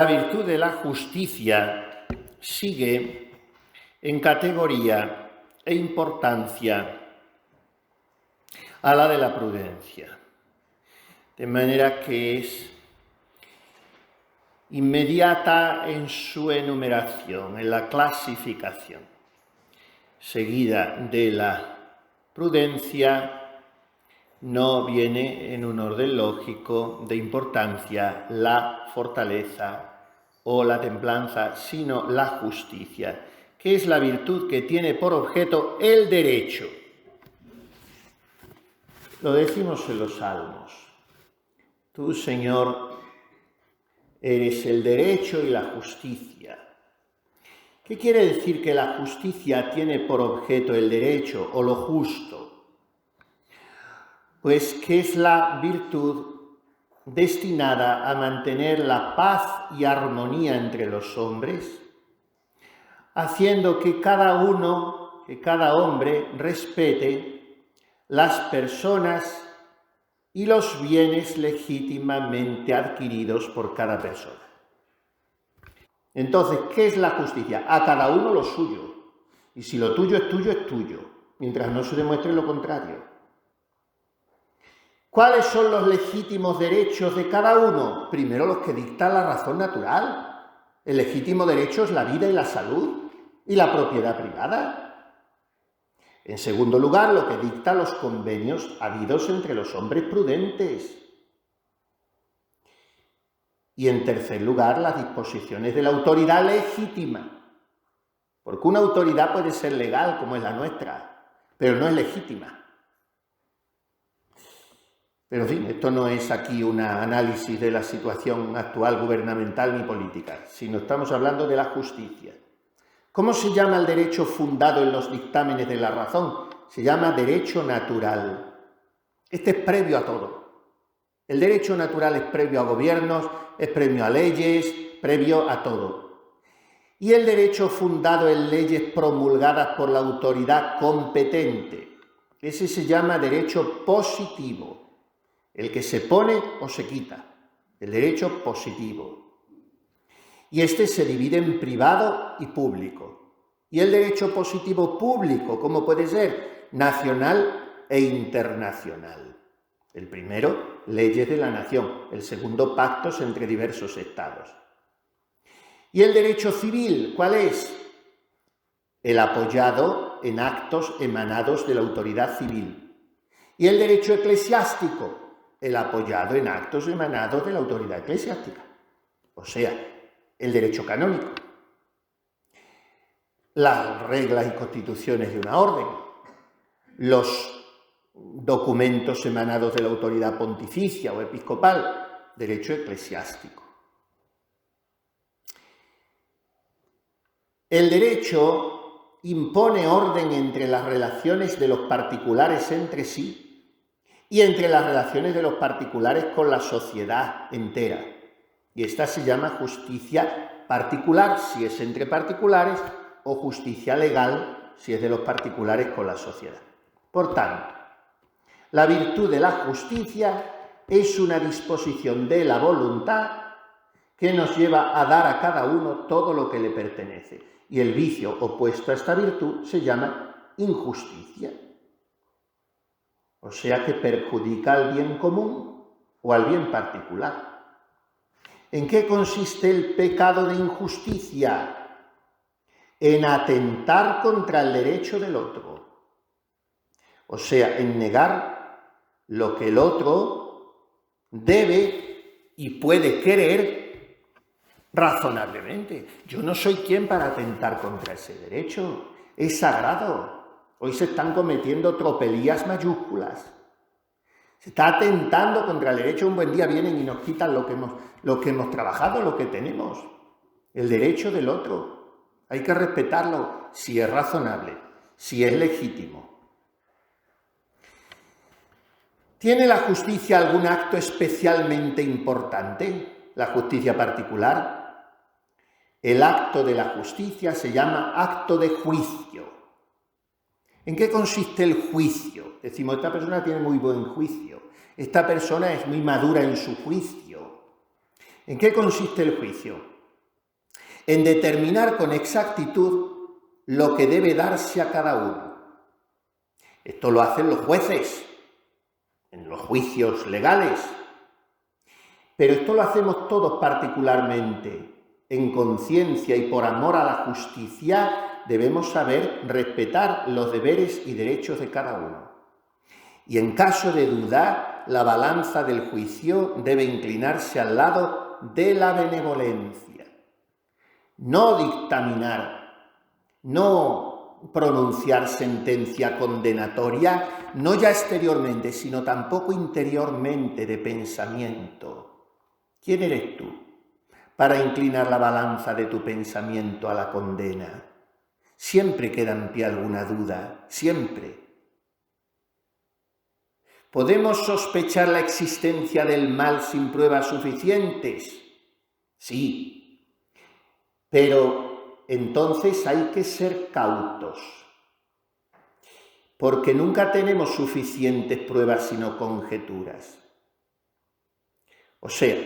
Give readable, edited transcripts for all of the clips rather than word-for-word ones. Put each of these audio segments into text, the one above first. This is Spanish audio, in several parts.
La virtud de la justicia sigue en categoría e importancia a la de la prudencia, de manera que es inmediata en su enumeración, en la clasificación, seguida de la prudencia. No viene en un orden lógico de importancia la fortaleza o la templanza, sino la justicia, que es la virtud que tiene por objeto el derecho. Lo decimos en los Salmos. Tú, Señor, eres el derecho y la justicia. ¿Qué quiere decir que la justicia tiene por objeto el derecho o lo justo? Pues que es la virtud destinada a mantener la paz y armonía entre los hombres, haciendo que cada hombre respete las personas y los bienes legítimamente adquiridos por cada persona. Entonces, ¿qué es la justicia? A cada uno lo suyo. Y si lo tuyo es tuyo, mientras no se demuestre lo contrario. ¿Cuáles son los legítimos derechos de cada uno? Primero, los que dicta la razón natural. El legítimo derecho es la vida y la salud y la propiedad privada. En segundo lugar, lo que dicta los convenios habidos entre los hombres prudentes. Y en tercer lugar, las disposiciones de la autoridad legítima. Porque una autoridad puede ser legal, como es la nuestra, pero no es legítima. Pero en fin, esto no es aquí un análisis de la situación actual gubernamental ni política, sino estamos hablando de la justicia. ¿Cómo se llama el derecho fundado en los dictámenes de la razón? Se llama derecho natural. Este es previo a todo. El derecho natural es previo a gobiernos, es previo a leyes, previo a todo. Y el derecho fundado en leyes promulgadas por la autoridad competente, ese se llama derecho positivo. El que se pone o se quita, el derecho positivo. Y este se divide en privado y público. Y el derecho positivo público, ¿cómo puede ser? Nacional e internacional. El primero, leyes de la nación. El segundo, pactos entre diversos estados. ¿Y el derecho civil, cuál es? El apoyado en actos emanados de la autoridad civil. ¿Y el derecho eclesiástico? El apoyado en actos emanados de la autoridad eclesiástica, o sea, el derecho canónico, las reglas y constituciones de una orden, los documentos emanados de la autoridad pontificia o episcopal, derecho eclesiástico. El derecho impone orden entre las relaciones de los particulares entre sí y entre las relaciones de los particulares con la sociedad entera. Y esta se llama justicia particular, si es entre particulares, o justicia legal, si es de los particulares con la sociedad. Por tanto, la virtud de la justicia es una disposición de la voluntad que nos lleva a dar a cada uno todo lo que le pertenece. Y el vicio opuesto a esta virtud se llama injusticia. O sea que perjudica al bien común o al bien particular. ¿En qué consiste el pecado de injusticia? En atentar contra el derecho del otro. O sea, en negar lo que el otro debe y puede querer razonablemente. Yo no soy quien para atentar contra ese derecho. Es sagrado. Hoy se están cometiendo tropelías mayúsculas. Se está atentando contra el derecho. Un buen día vienen y nos quitan lo que hemos trabajado, lo que tenemos. El derecho del otro. Hay que respetarlo si es razonable, si es legítimo. ¿Tiene la justicia algún acto especialmente importante? ¿La justicia particular? El acto de la justicia se llama acto de juicio. ¿En qué consiste el juicio? Decimos, esta persona tiene muy buen juicio, esta persona es muy madura en su juicio. ¿En qué consiste el juicio? en determinar con exactitud lo que debe darse a cada uno. Esto lo hacen los jueces en los juicios legales, pero esto lo hacemos todos particularmente. En conciencia y por amor a la justicia debemos saber respetar los deberes y derechos de cada uno. Y en caso de duda, la balanza del juicio debe inclinarse al lado de la benevolencia. No dictaminar, no pronunciar sentencia condenatoria, no ya exteriormente, sino tampoco interiormente de pensamiento. ¿Quién eres tú para inclinar la balanza de tu pensamiento a la condena? Siempre queda en pie alguna duda, siempre. ¿Podemos sospechar la existencia del mal sin pruebas suficientes? Sí, pero entonces hay que ser cautos, porque nunca tenemos suficientes pruebas sino conjeturas. O sea,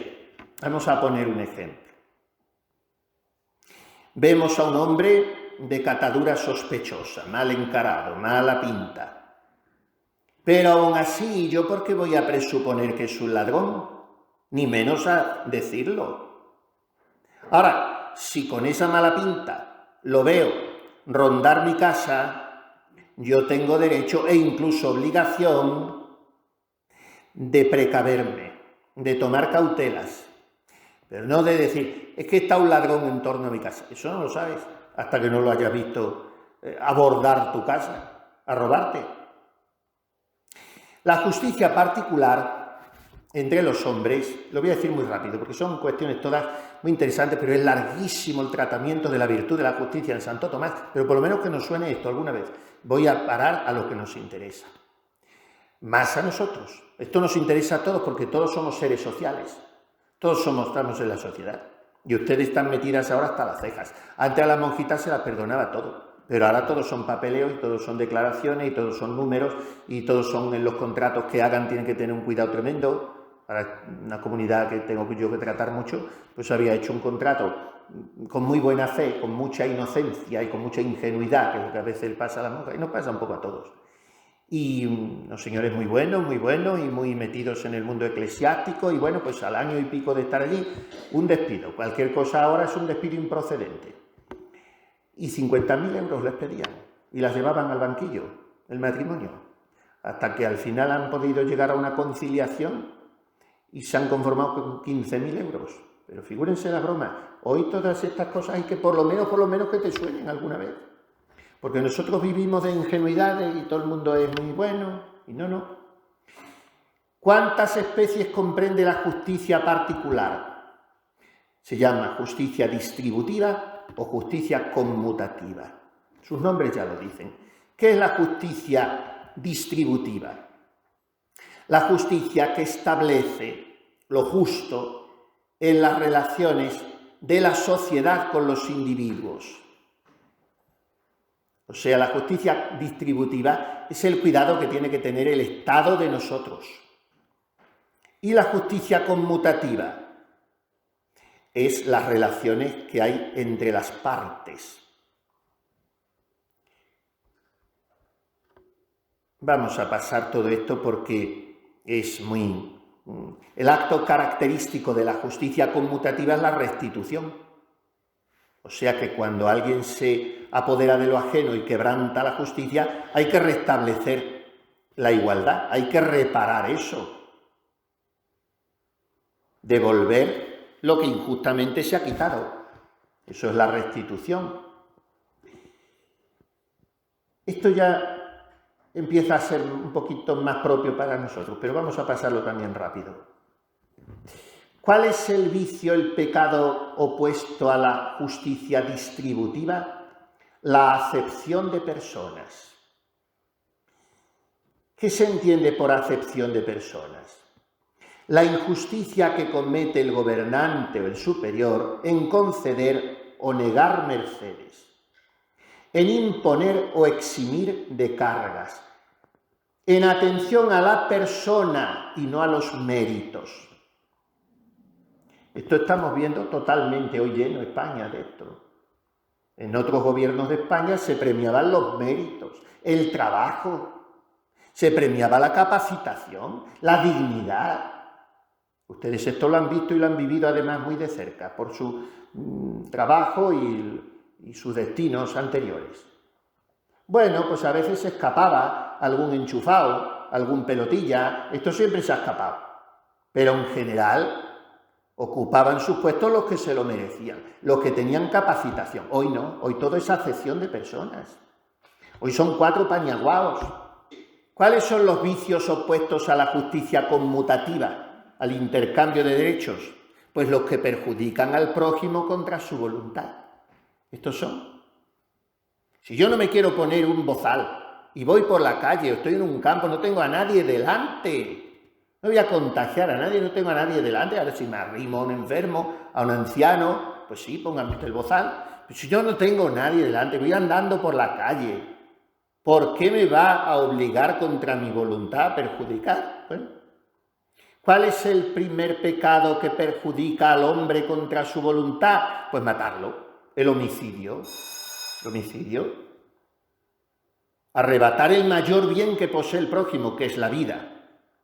vamos a poner un ejemplo. Vemos a un hombre de catadura sospechosa, mal encarado, mala pinta. Pero aún así, ¿yo por qué voy a presuponer que es un ladrón? Ni menos a decirlo. Ahora, si con esa mala pinta lo veo rondar mi casa, yo tengo derecho e incluso obligación de precaverme, de tomar cautelas, pero no de decir, es que está un ladrón en torno a mi casa. Eso no lo sabes hasta que no lo hayas visto abordar tu casa, a robarte. La justicia particular entre los hombres, lo voy a decir muy rápido porque son cuestiones todas muy interesantes, pero es larguísimo el tratamiento de la virtud de la justicia en Santo Tomás, pero por lo menos que nos suene esto alguna vez. Voy a parar a lo que nos interesa. Más a nosotros. Esto nos interesa a todos porque todos somos seres sociales. Todos estamos en la sociedad. Y ustedes están metidas ahora hasta las cejas. Antes a las monjitas se las perdonaba todo. Pero ahora todos son papeleos y todos son declaraciones y todos son números y todos son en los contratos que hagan tienen que tener un cuidado tremendo. Para una comunidad que tengo yo que tratar mucho, pues había hecho un contrato con muy buena fe, con mucha inocencia y con mucha ingenuidad, que es lo que a veces pasa a la monja y nos pasa un poco a todos. Y los señores muy buenos y muy metidos en el mundo eclesiástico y bueno, pues al año y pico de estar allí, un despido. Cualquier cosa ahora es un despido improcedente. Y 50.000 euros les pedían y las llevaban al banquillo, el matrimonio, hasta que al final han podido llegar a una conciliación y se han conformado con 15.000 euros. Pero figúrense la broma, hoy todas estas cosas hay que por lo menos que te suenen alguna vez. Porque nosotros vivimos de ingenuidades y todo el mundo es muy bueno y no. ¿Cuántas especies comprende la justicia particular? Se llama justicia distributiva o justicia conmutativa. Sus nombres ya lo dicen. ¿Qué es la justicia distributiva? La justicia que establece lo justo en las relaciones de la sociedad con los individuos. O sea, la justicia distributiva es el cuidado que tiene que tener el Estado de nosotros. Y la justicia conmutativa es las relaciones que hay entre las partes. Vamos a pasar todo esto porque es muy... El acto característico de la justicia conmutativa es la restitución. O sea que cuando alguien se apodera de lo ajeno y quebranta la justicia, hay que restablecer la igualdad, hay que reparar eso. Devolver lo que injustamente se ha quitado. Eso es la restitución. Esto ya empieza a ser un poquito más propio para nosotros, pero vamos a pasarlo también rápido. ¿Cuál es el vicio, el pecado opuesto a la justicia distributiva? La acepción de personas. ¿Qué se entiende por acepción de personas? La injusticia que comete el gobernante o el superior en conceder o negar mercedes, en imponer o eximir de cargas, en atención a la persona y no a los méritos. Esto estamos viendo totalmente hoy lleno España de esto. En otros gobiernos de España se premiaban los méritos, el trabajo, se premiaba la capacitación, la dignidad. Ustedes esto lo han visto y lo han vivido además muy de cerca por su trabajo y sus destinos anteriores. Bueno, pues a veces se escapaba algún enchufado, algún pelotilla, esto siempre se ha escapado, pero en general ocupaban sus puestos los que se lo merecían, los que tenían capacitación. Hoy no, hoy todo es acepción de personas. Hoy son 4 paniaguaos. ¿Cuáles son los vicios opuestos a la justicia conmutativa, al intercambio de derechos? Pues los que perjudican al prójimo contra su voluntad. Estos son. Si yo no me quiero poner un bozal y voy por la calle o estoy en un campo, no tengo a nadie delante. No voy a contagiar a nadie, no tengo a nadie delante. Ahora si me arrimo a un enfermo, a un anciano, pues sí, póngame usted el bozal. Pero si yo no tengo a nadie delante, voy andando por la calle, ¿por qué me va a obligar contra mi voluntad a perjudicar? Bueno, ¿cuál es el primer pecado que perjudica al hombre contra su voluntad? Pues matarlo, el homicidio. El homicidio. Arrebatar el mayor bien que posee el prójimo, que es la vida.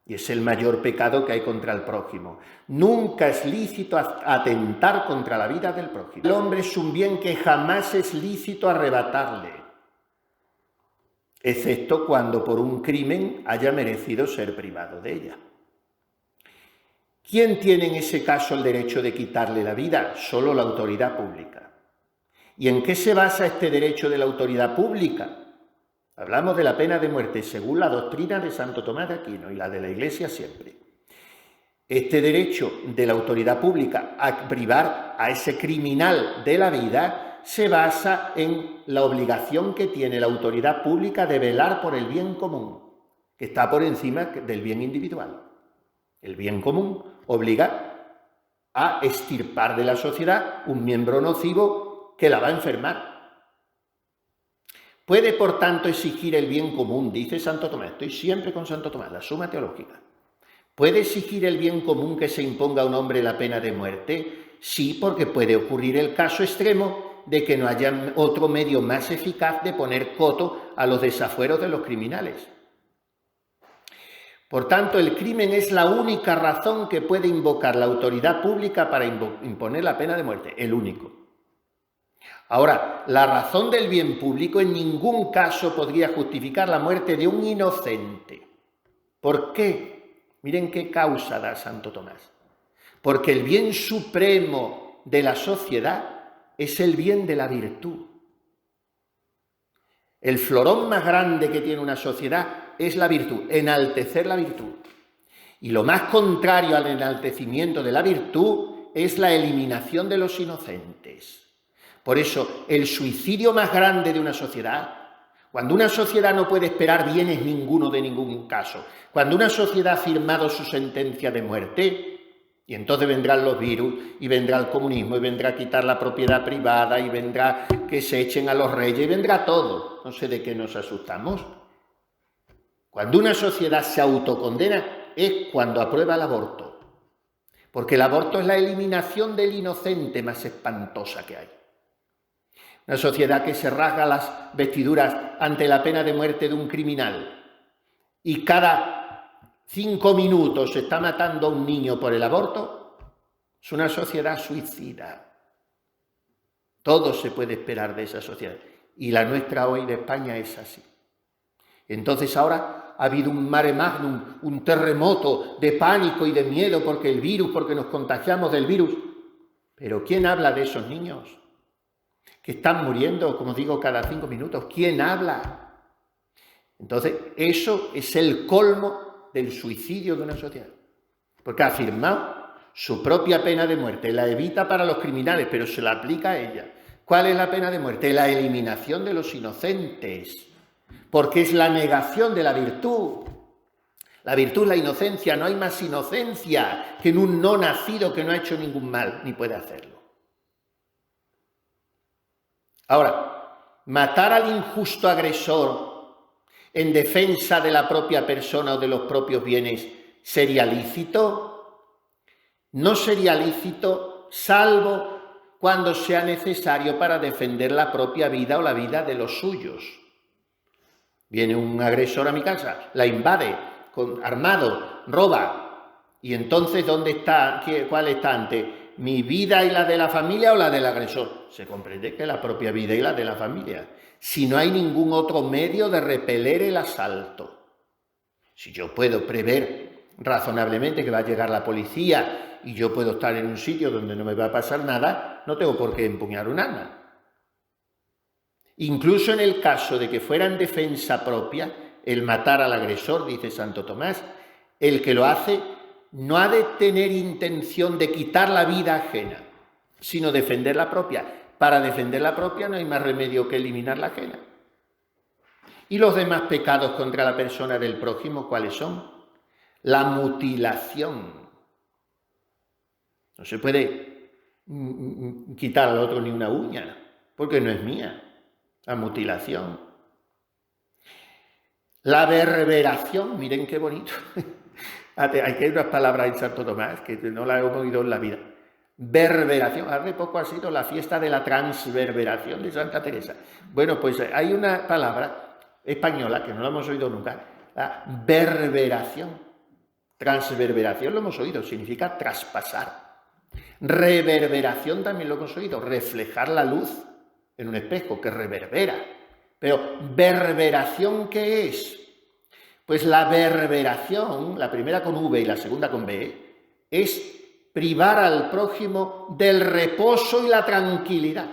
Y es el mayor pecado que hay contra el prójimo. Nunca es lícito atentar contra la vida del prójimo. El hombre es un bien que jamás es lícito arrebatarle, excepto cuando por un crimen haya merecido ser privado de ella. ¿Quién tiene en ese caso el derecho de quitarle la vida? Solo la autoridad pública. ¿Y en qué se basa este derecho de la autoridad pública? Hablamos de la pena de muerte según la doctrina de Santo Tomás de Aquino y la de la Iglesia siempre. Este derecho de la autoridad pública a privar a ese criminal de la vida se basa en la obligación que tiene la autoridad pública de velar por el bien común, que está por encima del bien individual. El bien común obliga a extirpar de la sociedad un miembro nocivo que la va a enfermar. Puede, por tanto, exigir el bien común, dice Santo Tomás. Estoy siempre con Santo Tomás, la Suma Teológica. ¿Puede exigir el bien común que se imponga a un hombre la pena de muerte? Sí, porque puede ocurrir el caso extremo de que no haya otro medio más eficaz de poner coto a los desafueros de los criminales. Por tanto, el crimen es la única razón que puede invocar la autoridad pública para imponer la pena de muerte, el único. Ahora, la razón del bien público en ningún caso podría justificar la muerte de un inocente. ¿Por qué? Miren qué causa da Santo Tomás. Porque el bien supremo de la sociedad es el bien de la virtud. El florón más grande que tiene una sociedad es la virtud, enaltecer la virtud. Y lo más contrario al enaltecimiento de la virtud es la eliminación de los inocentes. Por eso, el suicidio más grande de una sociedad, cuando una sociedad no puede esperar bienes ninguno de ningún caso, cuando una sociedad ha firmado su sentencia de muerte, y entonces vendrán los virus, y vendrá el comunismo, y vendrá a quitar la propiedad privada, y vendrá que se echen a los reyes, y vendrá todo. No sé de qué nos asustamos. Cuando una sociedad se autocondena es cuando aprueba el aborto, porque el aborto es la eliminación del inocente más espantosa que hay. Una sociedad que se rasga las vestiduras ante la pena de muerte de un criminal y cada 5 minutos se está matando a un niño por el aborto, es una sociedad suicida. Todo se puede esperar de esa sociedad. Y la nuestra hoy de España es así. Entonces ahora ha habido un mare magnum, un terremoto de pánico y de miedo porque el virus, porque nos contagiamos del virus. Pero ¿quién habla de esos niños que están muriendo, como digo, cada 5 minutos? ¿Quién habla? Entonces, eso es el colmo del suicidio de una sociedad. Porque ha firmado su propia pena de muerte, la evita para los criminales, pero se la aplica a ella. ¿Cuál es la pena de muerte? La eliminación de los inocentes, porque es la negación de la virtud. La virtud es la inocencia, no hay más inocencia que en un no nacido que no ha hecho ningún mal, ni puede hacerlo. Ahora, matar al injusto agresor en defensa de la propia persona o de los propios bienes, ¿sería lícito? no sería lícito salvo cuando sea necesario para defender la propia vida o la vida de los suyos. Viene un agresor a mi casa, la invade, armado, roba, y entonces ¿dónde está? ¿Cuál está antes? ¿Mi vida y la de la familia o la del agresor? Se comprende que la propia vida y la de la familia. Si no hay ningún otro medio de repeler el asalto. Si yo puedo prever razonablemente que va a llegar la policía y yo puedo estar en un sitio donde no me va a pasar nada, no tengo por qué empuñar un arma. Incluso en el caso de que fuera en defensa propia, el matar al agresor, dice Santo Tomás, el que lo hace no ha de tener intención de quitar la vida ajena, sino defender la propia. Para defender la propia no hay más remedio que eliminar la ajena. ¿Y los demás pecados contra la persona del prójimo cuáles son? La mutilación. No se puede quitar al otro ni una uña, porque no es mía. La mutilación. La verberación, miren qué bonito. Hay que unas palabras en Santo Tomás que no las hemos oído en la vida. Verberación. Hace poco ha sido la fiesta de la transverberación de Santa Teresa. Bueno, pues hay una palabra española que no la hemos oído nunca. La verberación. Transverberación lo hemos oído, significa traspasar. Reverberación también lo hemos oído, reflejar la luz en un espejo que reverbera. Pero, ¿verberación qué es? Pues la verberación, la primera con V y la segunda con B, es privar al prójimo del reposo y la tranquilidad.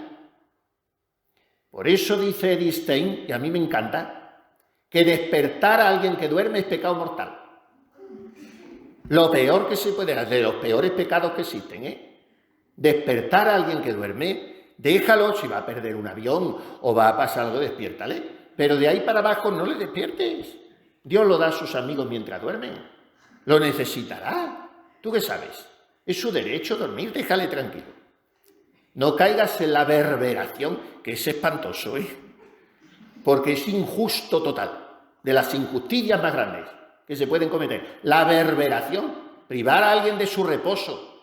Por eso dice Edith Stein, y a mí me encanta, que despertar a alguien que duerme es pecado mortal. Lo peor que se puede hacer, de los peores pecados que existen, despertar a alguien que duerme. Déjalo, si va a perder un avión o va a pasar algo, despiértale. Pero de ahí para abajo no le despiertes. Dios lo da a sus amigos mientras duermen. Lo necesitará. ¿Tú qué sabes? Es su derecho dormir, déjale tranquilo. No caigas en la verberación, que es espantoso, porque es injusto total, de las injusticias más grandes que se pueden cometer. La verberación, privar a alguien de su reposo.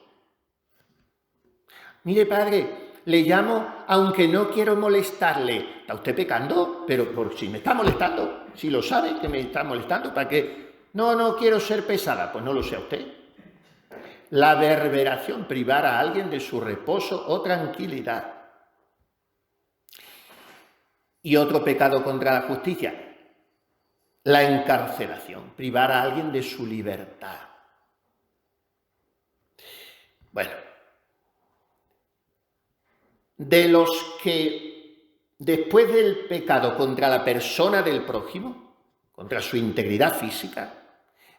Mire, padre, le llamo aunque no quiero molestarle. ¿Está usted pecando? Pero por si me está molestando, si lo sabe que me está molestando, ¿para qué? No quiero ser pesada. Pues no lo sea usted. La verberación, privar a alguien de su reposo o tranquilidad. Y otro pecado contra la justicia, la encarcelación, privar a alguien de su libertad. Bueno, de los que después del pecado contra la persona del prójimo, contra su integridad física,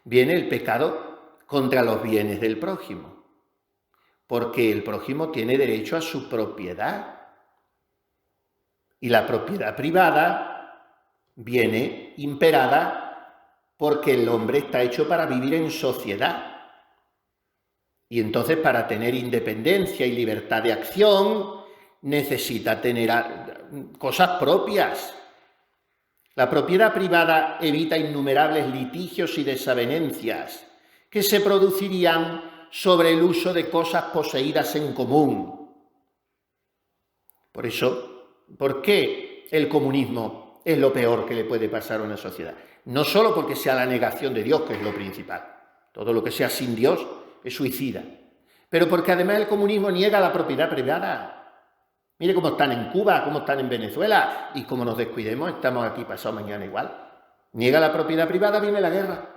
viene el pecado contra los bienes del prójimo, porque el prójimo tiene derecho a su propiedad y la propiedad privada viene imperada porque el hombre está hecho para vivir en sociedad y entonces para tener independencia y libertad de acción necesita tener cosas propias. La propiedad privada evita innumerables litigios y desavenencias que se producirían sobre el uso de cosas poseídas en común. Por eso, ¿por qué el comunismo es lo peor que le puede pasar a una sociedad? No solo porque sea la negación de Dios, que es lo principal. Todo lo que sea sin Dios es suicida. Pero porque además el comunismo niega la propiedad privada. Mire cómo están en Cuba, cómo están en Venezuela, y como nos descuidemos, estamos aquí pasado mañana igual. Niega la propiedad privada, viene la guerra.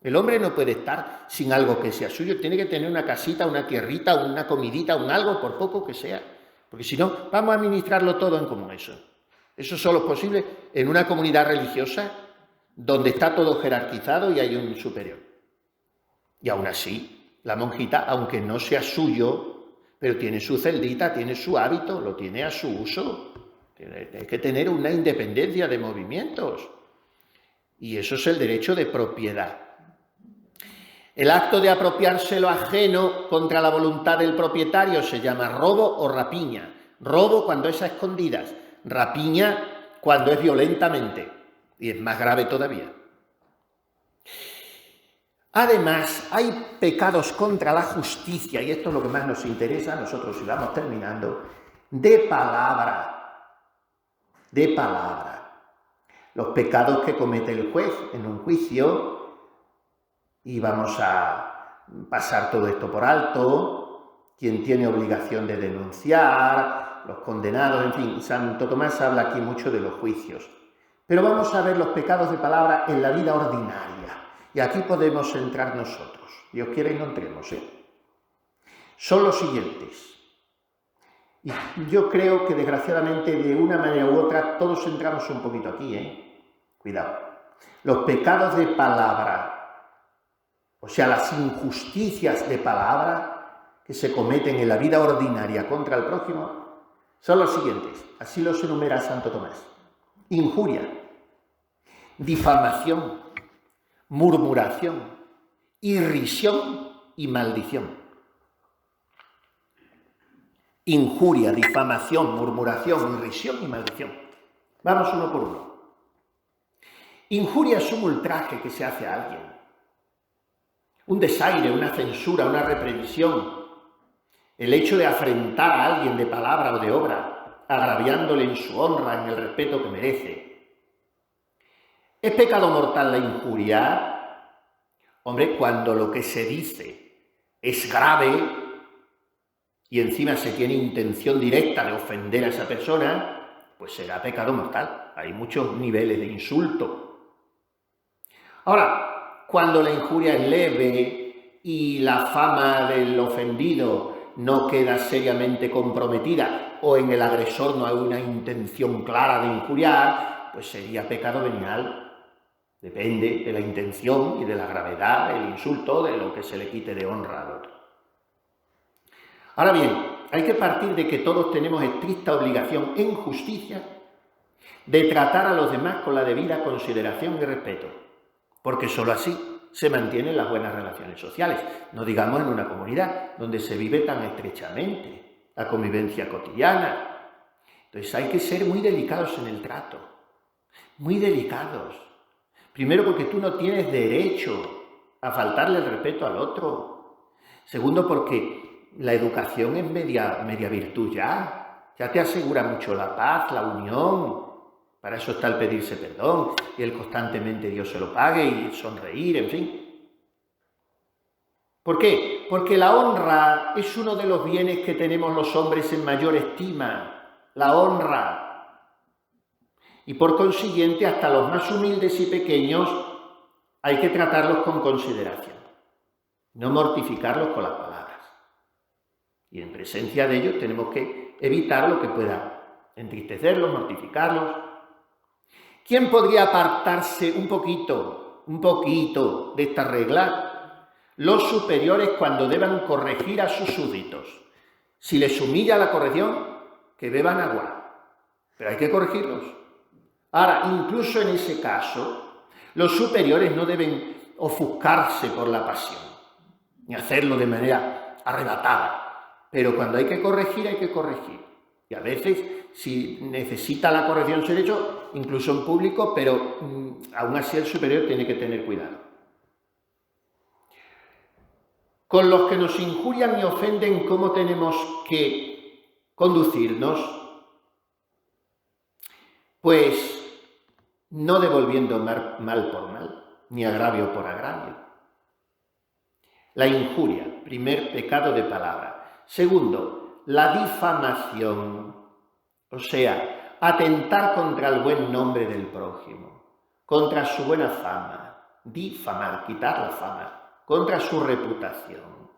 El hombre no puede estar sin algo que sea suyo, tiene que tener una casita, una tierrita, una comidita, un algo, por poco que sea. Porque si no, vamos a administrarlo todo en común eso. Eso solo es posible en una comunidad religiosa donde está todo jerarquizado y hay un superior. Y aún así, la monjita, aunque no sea suyo, pero tiene su celdita, tiene su hábito, lo tiene a su uso. Tiene que tener una independencia de movimientos. Y eso es el derecho de propiedad. El acto de apropiarse lo ajeno contra la voluntad del propietario se llama robo o rapiña. Robo cuando es a escondidas, rapiña cuando es violentamente, y es más grave todavía. Además, hay pecados contra la justicia, y esto es lo que más nos interesa a nosotros si vamos terminando, de palabra. De palabra. Los pecados que comete el juez en un juicio, y vamos a pasar todo esto por alto, quien tiene obligación de denunciar, los condenados, en fin, Santo Tomás habla aquí mucho de los juicios. Pero vamos a ver los pecados de palabra en la vida ordinaria. Y aquí podemos entrar nosotros. Dios quiera y no entremos, Son los siguientes. Y yo creo que desgraciadamente de una manera u otra todos entramos un poquito aquí, Cuidado. Los pecados de palabra, o sea, las injusticias de palabra que se cometen en la vida ordinaria contra el prójimo, son los siguientes. Así los enumera Santo Tomás. Injuria, difamación, murmuración, irrisión y maldición. Injuria, difamación, murmuración, irrisión y maldición. Vamos uno por uno. Injuria es un ultraje que se hace a alguien. Un desaire, una censura, una represión. El hecho de afrentar a alguien de palabra o de obra, agraviándole en su honra, en el respeto que merece. ¿Es pecado mortal la injuria? Hombre, cuando lo que se dice es grave y encima se tiene intención directa de ofender a esa persona, pues será pecado mortal. Hay muchos niveles de insulto. Ahora, cuando la injuria es leve y la fama del ofendido no queda seriamente comprometida o en el agresor no hay una intención clara de injuriar, pues sería pecado venial. Depende de la intención y de la gravedad del insulto, de lo que se le quite de honra al otro. Ahora bien, hay que partir de que todos tenemos estricta obligación en justicia de tratar a los demás con la debida consideración y respeto, porque sólo así se mantienen las buenas relaciones sociales, no digamos en una comunidad donde se vive tan estrechamente la convivencia cotidiana. Entonces hay que ser muy delicados en el trato, muy delicados. Primero, porque tú no tienes derecho a faltarle el respeto al otro. Segundo, porque la educación es media virtud ya te asegura mucho la paz, la unión. Para eso está el pedirse perdón y el constantemente Dios se lo pague y sonreír, en fin. ¿Por qué? Porque la honra es uno de los bienes que tenemos los hombres en mayor estima. La honra. Y por consiguiente, hasta los más humildes y pequeños hay que tratarlos con consideración, no mortificarlos con las palabras. Y en presencia de ellos tenemos que evitar lo que pueda entristecerlos, mortificarlos. ¿Quién podría apartarse un poquito de esta regla? Los superiores cuando deban corregir a sus súbditos. Si les humilla la corrección, que beban agua, pero hay que corregirlos. Ahora, incluso en ese caso, los superiores no deben ofuscarse por la pasión, ni hacerlo de manera arrebatada. Pero cuando hay que corregir, hay que corregir. Y a veces, si necesita la corrección ser hecho, incluso en público, pero aún así el superior tiene que tener cuidado. Con los que nos injurian y ofenden, ¿cómo tenemos que conducirnos? Pues no devolviendo mal por mal, ni agravio por agravio. La injuria, primer pecado de palabra. Segundo, la difamación, o sea, atentar contra el buen nombre del prójimo, contra su buena fama, difamar, quitar la fama, contra su reputación,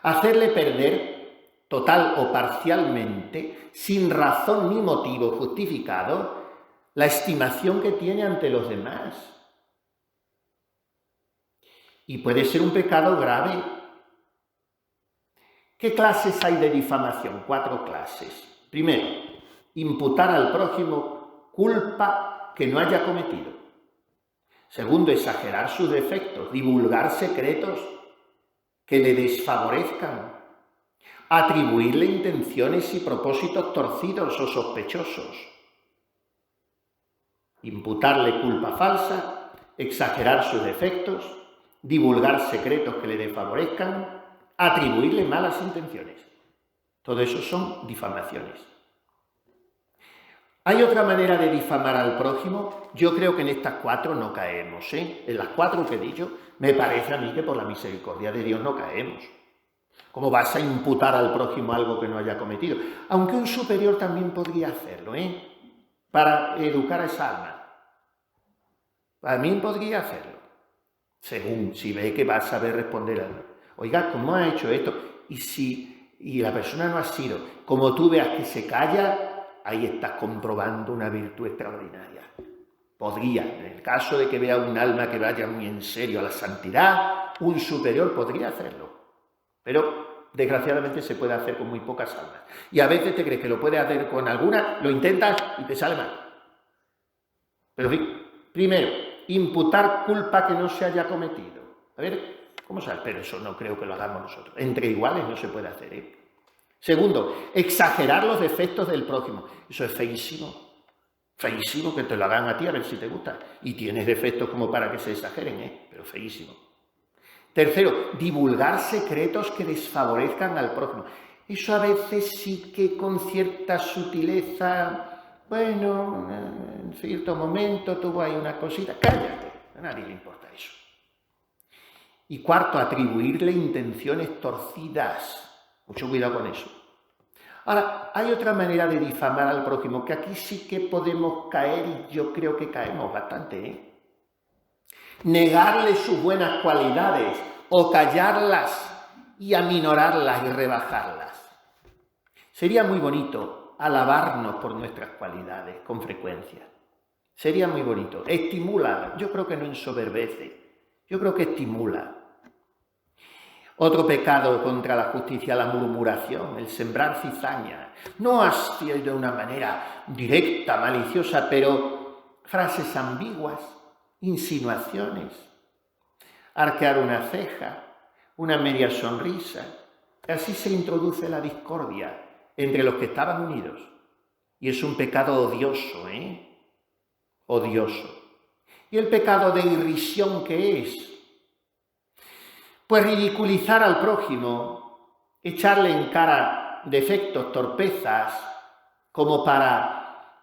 hacerle perder total o parcialmente, sin razón ni motivo justificado, la estimación que tiene ante los demás. Y puede ser un pecado grave. ¿Qué clases hay de difamación? 4 clases. Primero, imputar al prójimo culpa que no haya cometido. Segundo, exagerar sus defectos, divulgar secretos que le desfavorezcan, atribuirle intenciones y propósitos torcidos o sospechosos. Imputarle culpa falsa, exagerar sus defectos divulgar secretos que le desfavorezcan, atribuirle malas intenciones. Todo eso son difamaciones. ¿Hay otra manera de difamar al prójimo? Yo creo que en estas 4 no caemos, ¿eh? En las 4 que he dicho, me parece a mí que por la misericordia de Dios no caemos. ¿Cómo vas a imputar al prójimo algo que no haya cometido? Aunque un superior también podría hacerlo, ¿eh? Para educar a esa alma. También podría hacerlo. Según si ve que va a saber responder a algo. Oiga, ¿cómo ha hecho esto? Y la persona no ha sido, como tú veas que se calla, ahí estás comprobando una virtud extraordinaria. Podría, en el caso de que vea un alma que vaya muy en serio a la santidad, un superior podría hacerlo. Pero desgraciadamente se puede hacer con muy pocas almas. Y a veces te crees que lo puedes hacer con alguna, lo intentas y te sale mal. Pero primero, imputar culpa que no se haya cometido. A ver, ¿cómo sabes? Pero eso no creo que lo hagamos nosotros. Entre iguales no se puede hacer, ¿eh? Segundo, exagerar los defectos del prójimo. Eso es feísimo. Feísimo que te lo hagan a ti a ver si te gusta. Y tienes defectos como para que se exageren, ¿eh? Pero feísimo. Tercero, divulgar secretos que desfavorezcan al prójimo. Eso a veces sí que con cierta sutileza, bueno, en cierto momento tuvo ahí una cosita. Cállate, a nadie le importa eso. Y cuarto, atribuirle intenciones torcidas. Mucho cuidado con eso. Ahora, hay otra manera de difamar al prójimo, que aquí sí que podemos caer, y yo creo que caemos bastante, ¿eh? Negarle sus buenas cualidades, o callarlas y aminorarlas y rebajarlas. Sería muy bonito alabarnos por nuestras cualidades con frecuencia. Sería muy bonito. Estimula, yo creo que no ensoberbece, yo creo que estimula. Otro pecado contra la justicia, la murmuración, el sembrar cizaña. No así de una manera directa, maliciosa, pero frases ambiguas, insinuaciones, arquear una ceja, una media sonrisa. Así se introduce la discordia entre los que estaban unidos. Y es un pecado odioso, ¿eh? Odioso. ¿Y el pecado de irrisión qué es? Pues ridiculizar al prójimo, echarle en cara defectos, torpezas, como para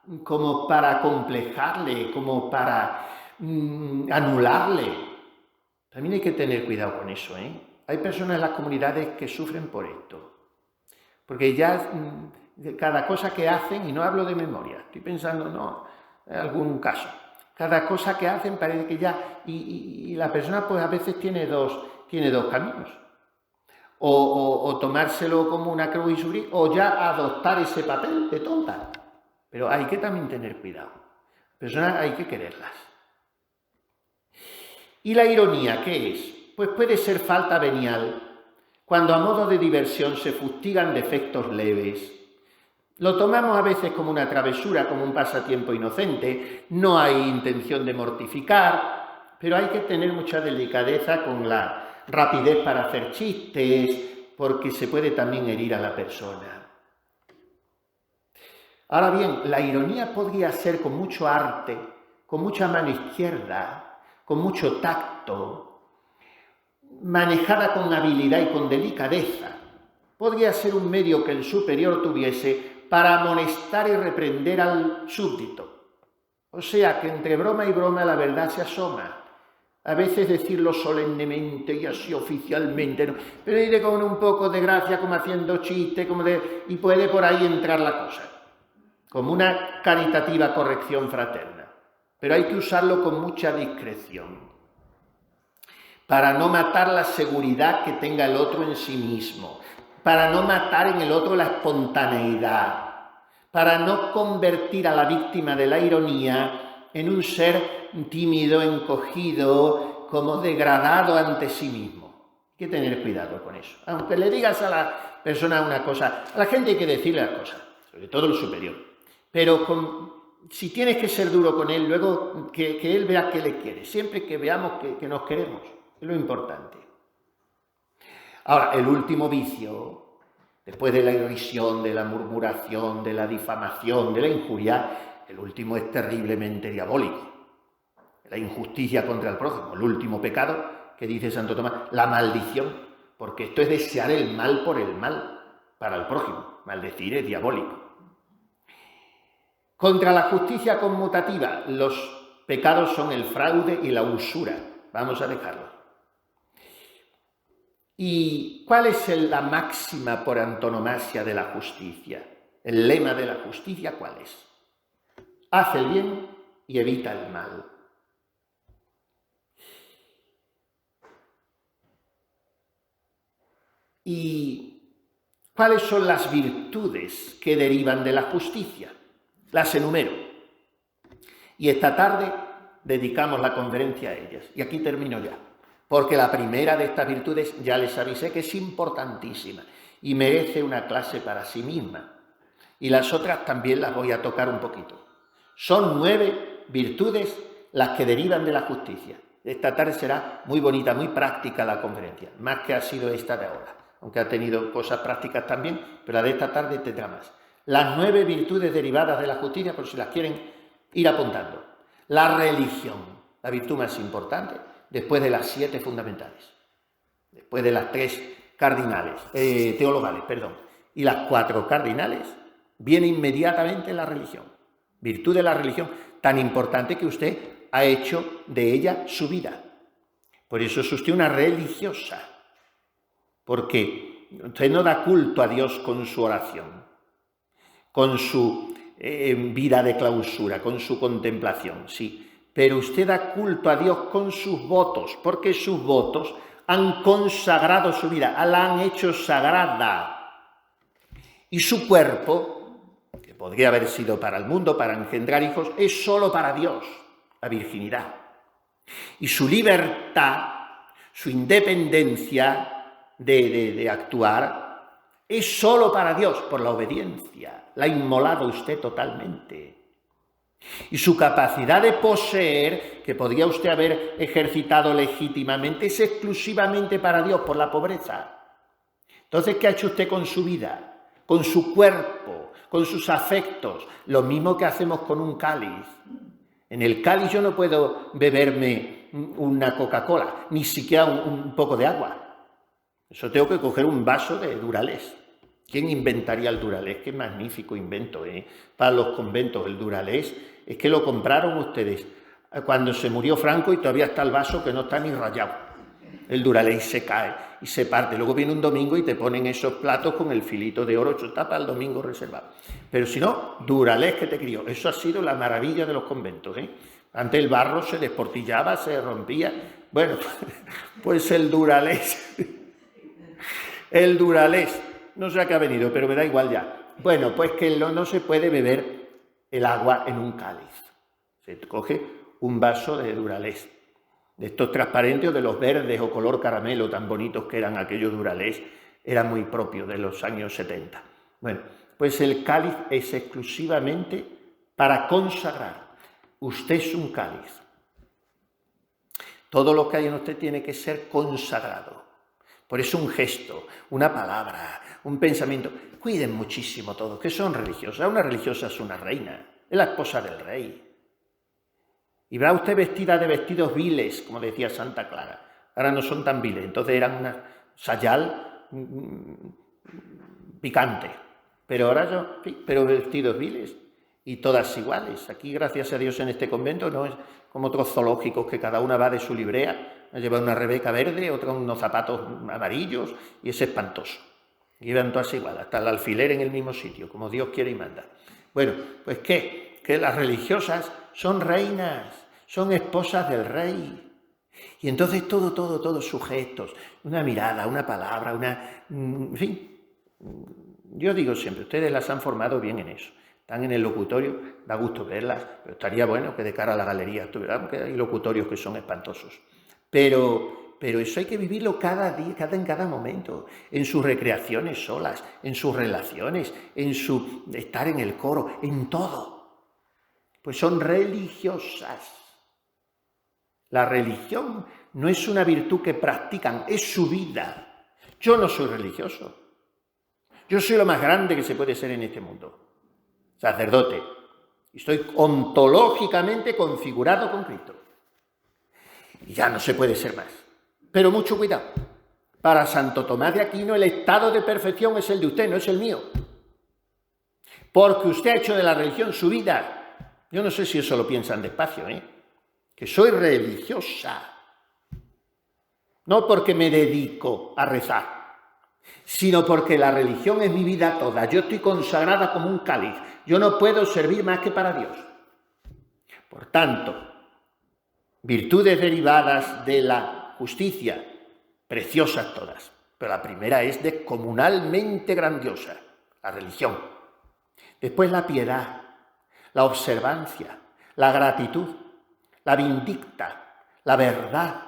complejarle, como para anularle. También hay que tener cuidado con eso, ¿eh? Hay personas en las comunidades que sufren por esto, porque ya cada cosa que hacen, y no hablo de memoria, estoy pensando, no, en algún caso, cada cosa que hacen parece que ya, y la persona pues a veces tiene dos caminos, o tomárselo como una cruz y subir, o ya adoptar ese papel de tonta. Pero hay que también tener cuidado. Personas hay que quererlas. ¿Y la ironía qué es? Pues puede ser falta venial, cuando a modo de diversión se fustigan defectos leves. Lo tomamos a veces como una travesura, como un pasatiempo inocente, no hay intención de mortificar, pero hay que tener mucha delicadeza con la rapidez para hacer chistes, porque se puede también herir a la persona. Ahora bien, la ironía podría ser con mucho arte, con mucha mano izquierda, con mucho tacto, manejada con habilidad y con delicadeza. Podría ser un medio que el superior tuviese para amonestar y reprender al súbdito. O sea, que entre broma y broma la verdad se asoma. A veces decirlo solemnemente y así oficialmente, ¿no? Pero diré con un poco de gracia, como haciendo chiste, y puede por ahí entrar la cosa, como una caritativa corrección fraterna. Pero hay que usarlo con mucha discreción, para no matar la seguridad que tenga el otro en sí mismo, para no matar en el otro la espontaneidad, para no convertir a la víctima de la ironía en un ser tímido, encogido, como degradado ante sí mismo. Hay que tener cuidado con eso. Aunque le digas a la persona una cosa, a la gente hay que decirle las cosas, sobre todo el superior. Pero si tienes que ser duro con él, luego que él vea que le quieres, siempre que veamos que nos queremos, es lo importante. Ahora, el último vicio, después de la irrisión, de la murmuración, de la difamación, de la injuria, el último es terriblemente diabólico. La injusticia contra el prójimo, el último pecado, que dice Santo Tomás, la maldición, porque esto es desear el mal por el mal para el prójimo. Maldecir es diabólico. Contra la justicia conmutativa, los pecados son el fraude y la usura. Vamos a dejarlo. ¿Y cuál es la máxima por antonomasia de la justicia? El lema de la justicia, ¿cuál es? Haz el bien y evita el mal. ¿Y cuáles son las virtudes que derivan de la justicia? Las enumero. Y esta tarde dedicamos la conferencia a ellas. Y aquí termino ya. Porque la primera de estas virtudes, ya les avisé que es importantísima y merece una clase para sí misma. Y las otras también las voy a tocar un poquito. Son 9 virtudes las que derivan de la justicia. Esta tarde será muy bonita, muy práctica la conferencia, más que ha sido esta de ahora, aunque ha tenido cosas prácticas también, pero la de esta tarde tendrá más. Las 9 virtudes derivadas de la justicia, por si las quieren ir apuntando. La religión, la virtud más importante, después de las 7 fundamentales, después de las 3 cardinales, teologales, perdón, y las 4 cardinales, viene inmediatamente la religión. Virtud de la religión tan importante que usted ha hecho de ella su vida. Por eso es usted una religiosa, porque usted no da culto a Dios con su oración, con su vida de clausura, con su contemplación, sí, pero usted da culto a Dios con sus votos, porque sus votos han consagrado su vida, la han hecho sagrada. Y su cuerpo, que podría haber sido para el mundo, para engendrar hijos, es solo para Dios, la virginidad. Y su libertad, su independencia de actuar, es solo para Dios, por la obediencia. La ha inmolado usted totalmente. Y su capacidad de poseer, que podría usted haber ejercitado legítimamente, es exclusivamente para Dios, por la pobreza. Entonces, ¿qué ha hecho usted con su vida? Con su cuerpo, con sus afectos, lo mismo que hacemos con un cáliz. En el cáliz yo no puedo beberme una Coca-Cola, ni siquiera un poco de agua. Eso tengo que coger un vaso de Duralés. ¿Quién inventaría el Duralés? Qué magnífico invento, para los conventos. El Duralés es que lo compraron ustedes cuando se murió Franco y todavía está el vaso que no está ni rayado. El Duralés se cae y se parte. Luego viene un domingo y te ponen esos platos con el filito de oro, eso está para el domingo reservado. Pero si no, Duralés que te crió. Eso ha sido la maravilla de los conventos. Antes el barro se desportillaba, se rompía. Bueno, pues el Duralés. El Duralés. No sé a qué ha venido, pero me da igual ya. Bueno, pues que no se puede beber el agua en un cáliz. Se coge un vaso de Duralés, de estos transparentes o de los verdes o color caramelo tan bonitos que eran aquellos Duralés, era muy propio de los años 70. Bueno, pues el cáliz es exclusivamente para consagrar. Usted es un cáliz. Todo lo que hay en usted tiene que ser consagrado. Por eso un gesto, una palabra, un pensamiento. Cuiden muchísimo todo, que son religiosas. Una religiosa es una reina, es la esposa del rey. Y va usted vestida de vestidos viles, como decía Santa Clara. Ahora no son tan viles, entonces eran una sayal picante. Pero ahora pero vestidos viles y todas iguales. Aquí, gracias a Dios, en este convento no es como otros zoológicos que cada una va de su librea. Lleva una rebeca verde, otra unos zapatos amarillos y es espantoso. Llevan todas igual, hasta el alfiler en el mismo sitio, como Dios quiere y manda. Bueno, pues ¿qué? Que las religiosas son reinas, son esposas del rey. Y entonces todos sus gestos, una mirada, una palabra, en fin. Yo digo siempre, ustedes las han formado bien en eso. Están en el locutorio, da gusto verlas, pero estaría bueno que de cara a la galería tuvieran, que hay locutorios que son espantosos. Pero eso hay que vivirlo cada día, en cada momento, en sus recreaciones solas, en sus relaciones, en su estar en el coro, en todo. Pues son religiosas. La religión no es una virtud que practican, es su vida. Yo no soy religioso. Yo soy lo más grande que se puede ser en este mundo. Sacerdote. Estoy ontológicamente configurado con Cristo. Y ya no se puede ser más. Pero mucho cuidado. Para Santo Tomás de Aquino el estado de perfección es el de usted, no es el mío. Porque usted ha hecho de la religión su vida. Yo no sé si eso lo piensan despacio, que soy religiosa. No porque me dedico a rezar, sino porque la religión es mi vida toda. Yo estoy consagrada como un cáliz. Yo no puedo servir más que para Dios. Por tanto, virtudes derivadas de la justicia, preciosas todas, pero la primera es descomunalmente grandiosa, la religión. Después la piedad, la observancia, la gratitud, la vindicta, la verdad,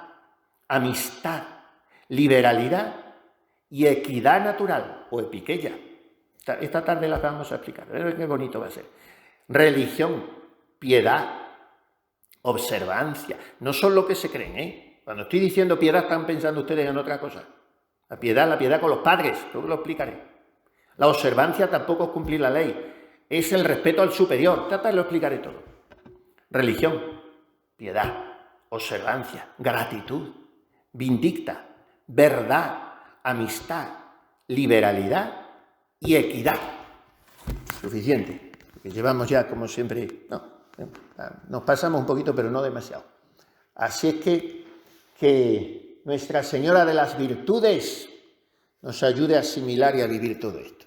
amistad, liberalidad y equidad natural o epiqueia. Esta tarde las vamos a explicar, pero qué bonito va a ser. Religión, piedad, observancia, no son lo que se creen, Cuando estoy diciendo piedad están pensando ustedes en otra cosa. La piedad con los padres, luego lo explicaré. La observancia tampoco es cumplir la ley, es el respeto al superior, lo explicaré todo. Religión, piedad, observancia, gratitud, vindicta, verdad, amistad, liberalidad y equidad. Suficiente, porque llevamos ya, como siempre, nos pasamos un poquito, pero no demasiado. Así es que Nuestra Señora de las Virtudes nos ayude a asimilar y a vivir todo esto.